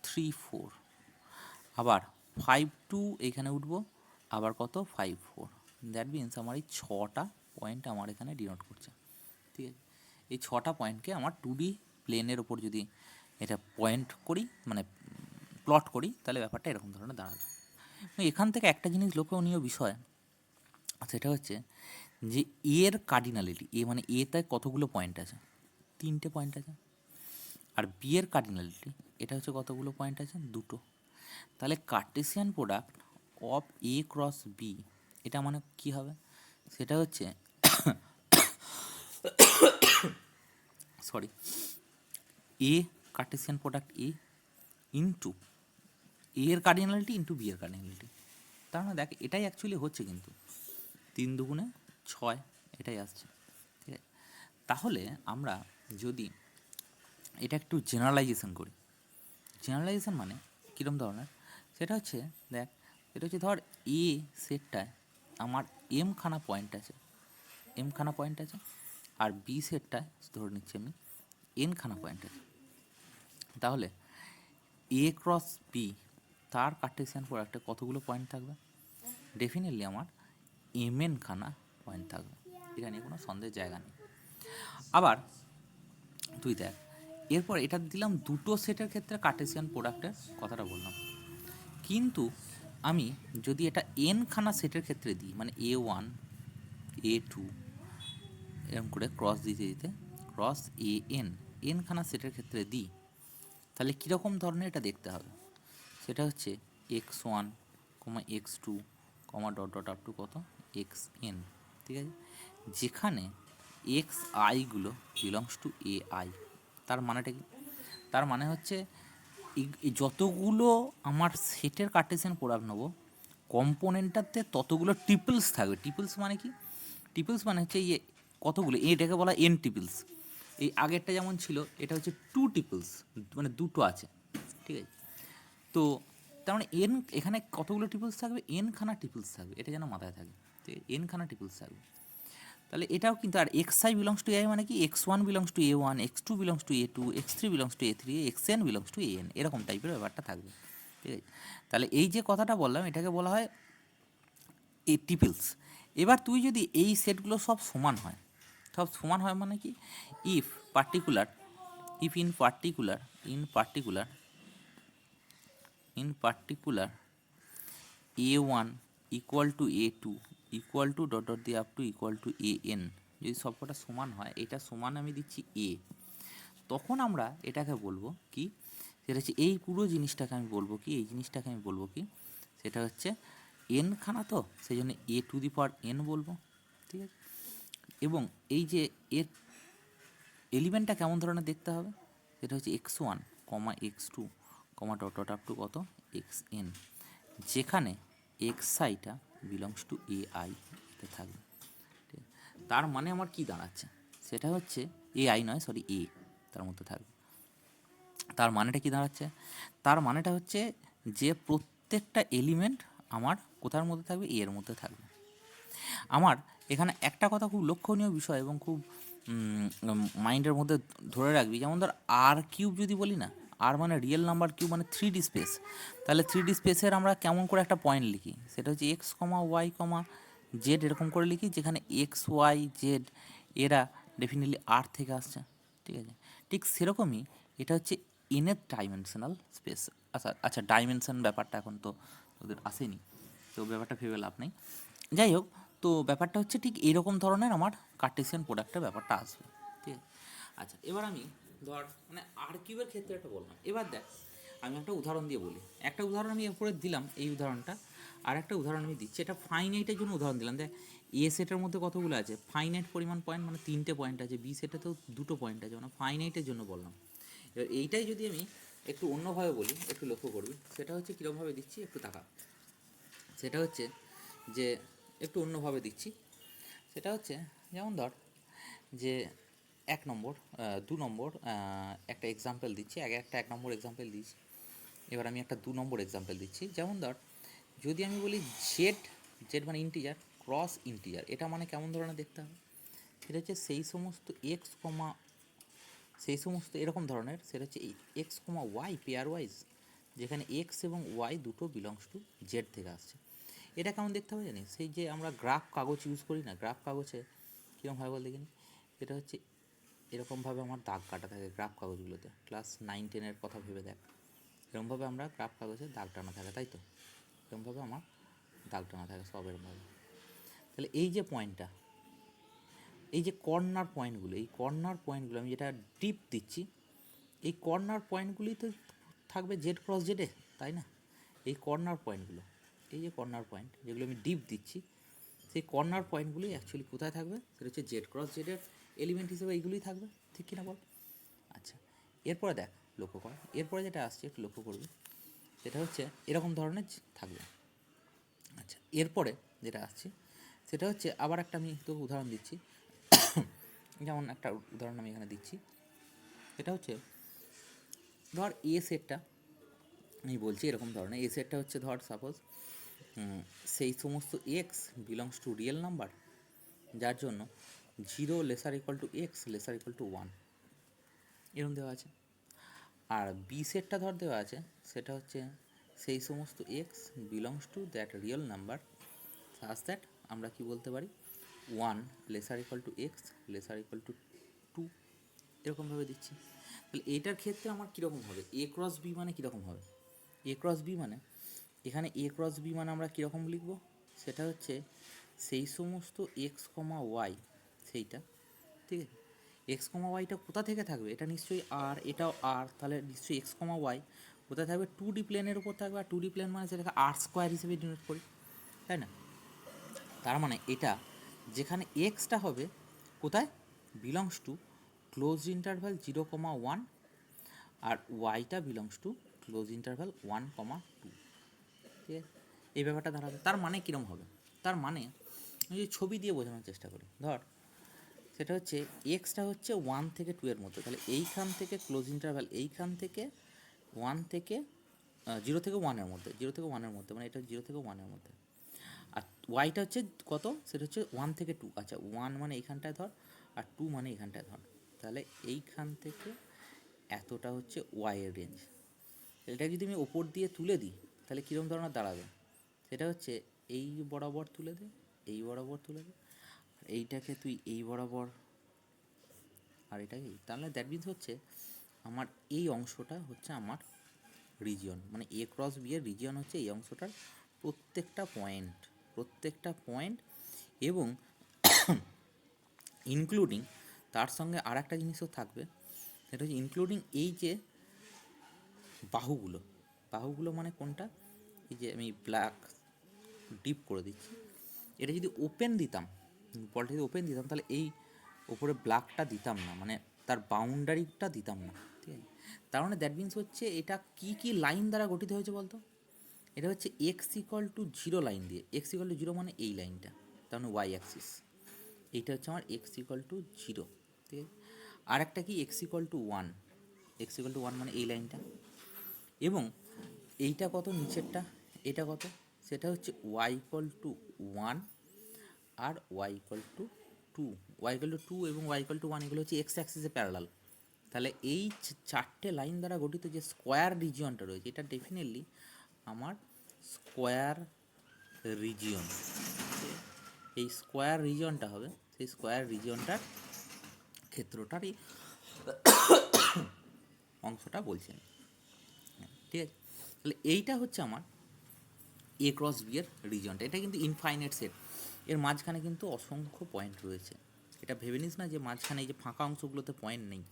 3 4, আবার 5 2 এইখানে উঠবো, আবার কত 5 4। দ্যাট মিনস আমার এই 6টা পয়েন্ট আমার এখানে ডিনোট করছে। ঠিক আছে, এই 6টা পয়েন্টকে আমার 2D প্লেনের ওপর যদি এটা পয়েন্ট করি, মানে প্লট করি, তাহলে ব্যাপারটা এরকম ধরনের দাঁড়াবে। এখান থেকে একটা জিনিস লক্ষণীয় বিষয়, সেটা হচ্ছে যে এর কার্ডিনালিটি, এ মানে এতে কতগুলো পয়েন্ট আছে, 3টে পয়েন্ট আছে, আর বি এর কার্ডিনালিটি এটা হচ্ছে কতগুলো পয়েন্ট আছে, 2টো। তাহলে Cartesian product of A cross B, এটা মানে কি হবে, সেটা হচ্ছে sorry, A Cartesian product A into A এর কার্ডিনালিটি ইন্টু বি এর কার্ডিনালিটি। তার মানে দেখ এটাই অ্যাকচুয়ালি হচ্ছে, কিন্তু 3 দুগুণে 6 এটাই আসছে, ঠিক আছে। তাহলে আমরা যদি এটা একটু জেনারেলাইজেশন করি, জেনারেলাইজেশন মানে কীরকম ধরনের, সেটা হচ্ছে দেখ, এটা হচ্ছে ধর এ সেটটায় আমার এম খানা পয়েন্ট আছে, এম খানা পয়েন্ট আছে, আর বি সেটটায় ধরে নিচ্ছি আমি এন খানা পয়েন্ট আছে। তাহলে এ ক্রস বি তার কার্টেসিয়ান প্রোডাক্টে কতগুলো পয়েন্ট থাকবে? ডেফিনেটলি আমার এম এন খানা পয়েন্ট থাকবে, এখানে কোনো সন্দেহের জায়গা নেই। আবার তুই দেখ, এরপর এটা দিলাম দুটো সেটের ক্ষেত্রে কার্টেসিয়ান প্রোডাক্টের কথাটা বললাম, কিন্তু আমি যদি এটা এন খানা সেটের ক্ষেত্রে দিই, মানে A1 A2 এরকম করে ক্রস দিতে দিতে ক্রস এন খানা সেটের ক্ষেত্রে দিই, তাহলে কীরকম ধরনের এটা দেখতে হবে? সেটা হচ্ছে x1, x2, dot dot up to কত xn, ঠিক আছে, যেখানে এক্স আইগুলো বিলংস টু এ আই। তার মানেটা কি? তার মানে হচ্ছে যতগুলো আমার সেটের কার্টেসিয়ান প্রোডাক্ট নেবো, কম্পোনেন্টটাতে ততগুলো ট্রিপলস থাকবে। ট্রিপলস মানে কি? ট্রিপলস মানে হচ্ছে ইয়ে কতগুলো, এটাকে বলা এন ট্রিপলস। এই আগেরটা যেমন ছিল, এটা হচ্ছে 2 ট্রিপলস, মানে দুটো আছে, ঠিক আছে। তো তার মানে এন এখানে কতগুলো ট্রিপলস থাকবে? এন খানা ট্রিপলস থাকবে, এটা যেন মাথায় থাকে, ঠিক আছে, এন খানা ট্রিপলস থাকবে। তাহলে এটাও কিন্তু, আর X I belongs to A I মানে কি, x1 belongs to A1, x2 belongs to A2, x3 belongs to A3, xn belongs to AN, এরকম টাইপের ব্যাপারটা থাকবে, ঠিক আছে। তাহলে এই যে কথাটা বললাম, এটাকে বলা হয় এ ট্রিপলস। এবার তুই যদি এই সেটগুলো সব সমান হয়, সব সমান হয় মানে কি, if particular, if in particular A1 equal to A2 equal to dot dot দিয়ে up to equal to AN, যদি সবকটা সমান হয়, এটা সমান আমি দিচ্ছি A, তখন আমরা এটাকে বলবো কি, সেটা হচ্ছে এই পুরো জিনিসটাকে আমি বলবো কি, এই জিনিসটাকে আমি বলবো কি, সেটা হচ্ছে এন খানা, তো সেই জন্য A to the power N বলবো, ঠিক আছে। এবং এই যে এর এলিমেন্টটা কেমন ধরনের দেখতে হবে, সেটা হচ্ছে x1, x2, dot dot up to কত xn, যেখানে এক্স আইটা বিলংস টু এ আই এতে থাকবে, ঠিক আছে। তার মানে আমার কি দাঁড়াচ্ছে, সেটা হচ্ছে এ আই নয়, সরি এ, তার মধ্যে থাকবে। তার মানেটা কি দাঁড়াচ্ছে? তার মানেটা হচ্ছে যে প্রত্যেকটা এলিমেন্ট আমার কোথার মধ্যে থাকবে? এর মধ্যে থাকবে। আমার এখানে একটা কথা খুব লক্ষণীয় বিষয় এবং খুব মাইন্ডের মধ্যে ধরে রাখবি, যেমন ধর আর কিউব যদি বলি না, আর মানে রিয়েল নাম্বার, কিউব মানে 3D স্পেস, তাহলে 3D স্পেসের আমরা কেমন করে একটা পয়েন্ট লিখি, সেটা হচ্ছে এক্স কমা ওয়াই কমা জেড, এরকম করে লিখি, যেখানে এক্স ওয়াই জেড এরা ডেফিনেটলি আর থেকে আসছে, ঠিক আছে। ঠিক সেরকমই এটা হচ্ছে এনের ডাইমেনশনাল স্পেস। আচ্ছা আচ্ছা, ডাইমেনশন ব্যাপারটা এখন তো ওদের আসেনি, তো ব্যাপারটা ভেবে লাভ নেই। যাই হোক, তো ব্যাপারটা হচ্ছে ঠিক এইরকম ধরনের আমার কার্টেসিয়ান প্রোডাক্টের ব্যাপারটা আসবে, ঠিক আছে। আচ্ছা, এবার আমি ধর মানে আর কিউবের ক্ষেত্রে একটা বললাম, এবার দেখ আমি একটা উদাহরণ দিয়ে বলি। একটা উদাহরণ আমি এরপরে দিলাম, এই উদাহরণটা, আর একটা উদাহরণ আমি দিচ্ছি, এটা ফাইনাইটের জন্য উদাহরণ দিলাম। দেখ এ সেটের মধ্যে কতগুলো আছে? ফাইনাইট পরিমাণ পয়েন্ট, মানে 3টে পয়েন্ট আছে, বি সেটেতেও 2টো পয়েন্ট আছে, মানে ফাইনাইটের জন্য বললাম। এবার এইটাই যদি আমি একটু অন্যভাবে বলি, একটু লক্ষ্য করবি, সেটা হচ্ছে কীরকমভাবে দিচ্ছি একটু তাকা। সেটা হচ্ছে যে একটু অন্যভাবে দিচ্ছি, সেটা হচ্ছে যেমন ধর যে 1 নম্বর 2 নম্বর একটা এক্সাম্পল দিচ্ছি, আগে একটা 1 নম্বর এক্সাম্পল দিচ্ছি, এবার আমি একটা 2 নম্বর এক্সাম্পল দিচ্ছি। যেমন ধর যদি আমি বলি জেড, জেড মানে ইন্টিজার ক্রস ইন্টিজার, এটা মানে কেমন ধরনের দেখতে হবে? সেটা হচ্ছে সেই সমস্ত এক্স কমা, সেই সমস্ত এরকম ধরনের, সেটা হচ্ছে এক্স কমা ওয়াই পেয়ার ওয়াইজ, যেখানে এক্স এবং ওয়াই দুটো বিলংস টু জেড থেকে আসছে। এটা কেমন দেখতে হবে জানিস? সেই যে আমরা গ্রাফ কাগজ ইউজ করি না, গ্রাফ কাগজে কীরকম হয় বল দেখিনি, এটা হচ্ছে এরকমভাবে আমার দাগ কাটা থাকে গ্রাফ কাগজগুলোতে, ক্লাস 9-10-এর কথা ভেবে দেখ, এরকমভাবে আমরা গ্রাফ কাগজে দাগ টানা থাকে, তাই তো, এরকমভাবে আমার দাগ টানা থাকে সব এরকমভাবে। তাহলে এই যে পয়েন্টটা, এই যে কর্নার পয়েন্টগুলো, এই কর্নার পয়েন্টগুলো আমি যেটা ডিপ দিচ্ছি, এই কর্নার পয়েন্টগুলি তো থাকবে জেড ক্রস জেডে, তাই না? এই কর্নার পয়েন্টগুলো, এই যে কর্নার পয়েন্ট যেগুলো আমি ডিপ দিচ্ছি, সেই কর্নার পয়েন্টগুলি অ্যাকচুয়ালি কোথায় থাকবে? সেটা হচ্ছে জেড ক্রস জেডের এলিমেন্ট হিসেবে এইগুলোই থাকবে, ঠিক কিনা বল? আচ্ছা, এরপরে দেখ লক্ষ্য করা। এরপরে যেটা আসছে একটু লক্ষ্য করবে, সেটা হচ্ছে এরকম ধরনের থাকবে। আচ্ছা, এরপরে যেটা আসছে সেটা হচ্ছে আবার একটা আমি তোকে উদাহরণ দিচ্ছি। যেমন একটা উদাহরণ আমি এখানে দিচ্ছি, সেটা হচ্ছে ধর এ সেটটা আমি বলছি এরকম ধরনের। এ সেটটা হচ্ছে ধর সাপোজ সেই সমস্ত x belongs two real number যার জন্য 0 laser equal to x laser equal to 1 এরকম দেওয়া আছে। আর বি সেটটা ধর দেওয়া আছে, সেটা হচ্ছে সেই সমস্ত x belongs to that real number such that আমরা কি বলতে পারি 1 laser equal to x laser equal to 2 এরকমভাবে দিচ্ছি। তাহলে এটার ক্ষেত্রে আমার কীরকম হবে, এ ক্রস বি মানে কীরকম হবে? এ ক্রস বি মানে এখানে এ ক্রস বি মানে আমরা কীরকম লিখব, সেটা হচ্ছে সেই সমস্ত এক্স কমা ওয়াই, সেইটা ঠিক আছে। এক্স কমা ওয়াইটা কোথা থেকে থাকবে? এটা নিশ্চয়ই আর, এটাও আর, তাহলে নিশ্চয়ই এক্স কমা ওয়াই কোথায় থাকবে? 2D প্লেনের উপর থাকবে। আর 2D প্লেন মানে সেটাকে আর স্কোয়ার হিসেবে ডিনোট করি, তাই না? তার মানে এটা যেখানে এক্সটা হবে কোথায়, বিলংস টু ক্লোজ ইন্টারভ্যাল 0,1 আর ওয়াইটা বিলংস টু ক্লোজ ইন্টারভ্যাল 1,2, ঠিক আছে। এই ব্যাপারটা দাঁড়াবে। তার মানে কীরকম হবে? তার মানে আমি যদি ছবি দিয়ে বোঝানোর চেষ্টা করি, ধর সেটা হচ্ছে এক্সটা হচ্ছে 1 থেকে 2 এর মধ্যে, তাহলে এইখান থেকে ক্লোজ ইন্টারভ্যাল এইখান থেকে 1 থেকে 0 থেকে 1-এর মধ্যে, 0 থেকে 1-এর মধ্যে, মানে এটা 0 থেকে 1-এর মধ্যে। আর ওয়াইটা হচ্ছে কত, সেটা হচ্ছে 1 থেকে 2। আচ্ছা, 1 মানে এইখানটায় ধর, আর 2 মানে এইখানটায় ধর, তাহলে এইখান থেকে এতটা হচ্ছে ওয়াইয়ের রেঞ্জ। এটা যদি আমি ওপর দিয়ে তুলে দিই তাহলে কীরকম ধরনের দাঁড়াবে, সেটা হচ্ছে এই বরাবর তুলে দে, এই বরাবর তুলে দে, এইটাকে তুই এই বরাবর, আর এটাকে, তাহলে দ্যাট মিনস হচ্ছে আমার এই অংশটা হচ্ছে আমার রিজিয়ন, মানে এ ক্রস বি এর রিজিয়ন হচ্ছে এই অংশটার প্রত্যেকটা পয়েন্ট এবং ইনক্লুডিং তার সঙ্গে আর একটা জিনিসও থাকবে, সেটা হচ্ছে ইনক্লুডিং এই যে বাহুগুলো মানে কোনটা, এই যে আমি ব্ল্যাক ডিপ করে দিচ্ছি, এটা যদি ওপেন দিতাম, বলটা যদি ওপেন দিতাম তাহলে এই ওপরে ব্ল্যাকটা দিতাম না, মানে তার বাউন্ডারিটা দিতাম না, ঠিক আছে। তার মানে দ্যাট মিনস হচ্ছে এটা কি লাইন দ্বারা গঠিত হয়েছে বলতো? এটা হচ্ছে এক্স ইকুয়াল টু 0 লাইন দিয়ে। এক্স ইকুয়াল টু 0 মানে এই লাইনটা, তার মানে ওয়াই অ্যাক্সিস, এইটা হচ্ছে আমার এক্স ইকুয়াল টু 0, ঠিক আছে। আর একটা কি x equal to 1, x equal to 1 মানে এই লাইনটা, এবং এইটা কত নিচেরটা, এটা কত, সেটা হচ্ছে ওয়াই ইকুয়াল টু 1 আর Y equal to 2, Y equal to 2 এবং ওয়াই ইকুয়াল টু 1 এগুলো হচ্ছে এক্স অ্যাক্সিসে প্যারালাল। তাহলে এই 4টে লাইন দ্বারা গঠিত যে স্কোয়ার রিজিয়নটা রয়েছে, এটা ডেফিনেটলি আমার স্কোয়ার রিজিয়ন। এই স্কোয়ার রিজিয়নটা হবে সেই স্কোয়ার রিজিয়নটার ক্ষেত্রটারই অংশটা বলছি আমি, ঠিক আছে। তাহলে এইটা হচ্ছে আমার এ ক্রস বি এর রিজিয়নটা। এটা কিন্তু ইনফাইনাইট সেট, এর মাঝখানে কিন্তু অসংখ্য পয়েন্ট রয়েছে। এটা ভেবে নিস না যে মাঝখানে এই যে ফাঁকা অংশগুলোতে পয়েন্ট নেই,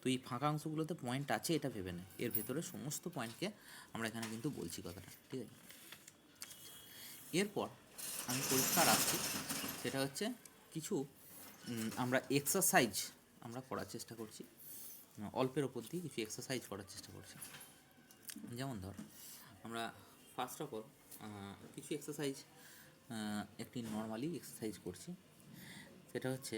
তো এই ফাঁকা অংশগুলোতে পয়েন্ট আছে এটা ভেবে নে, এর ভেতরে সমস্ত পয়েন্টকে আমরা এখানে কিন্তু বলছি কথাটা, ঠিক আছে। এরপর আমি পরিষ্কার আসছি, সেটা হচ্ছে কিছু আমরা এক্সারসাইজ আমরা করার চেষ্টা করছি, অল্পের ওপর দিয়ে কিছু এক্সারসাইজ করার চেষ্টা করছি। যেমন ধর আমরা ফার্স্ট অফ অল কিছু এক্সারসাইজ একটি নর্মালি এক্সারসাইজ করছি, সেটা হচ্ছে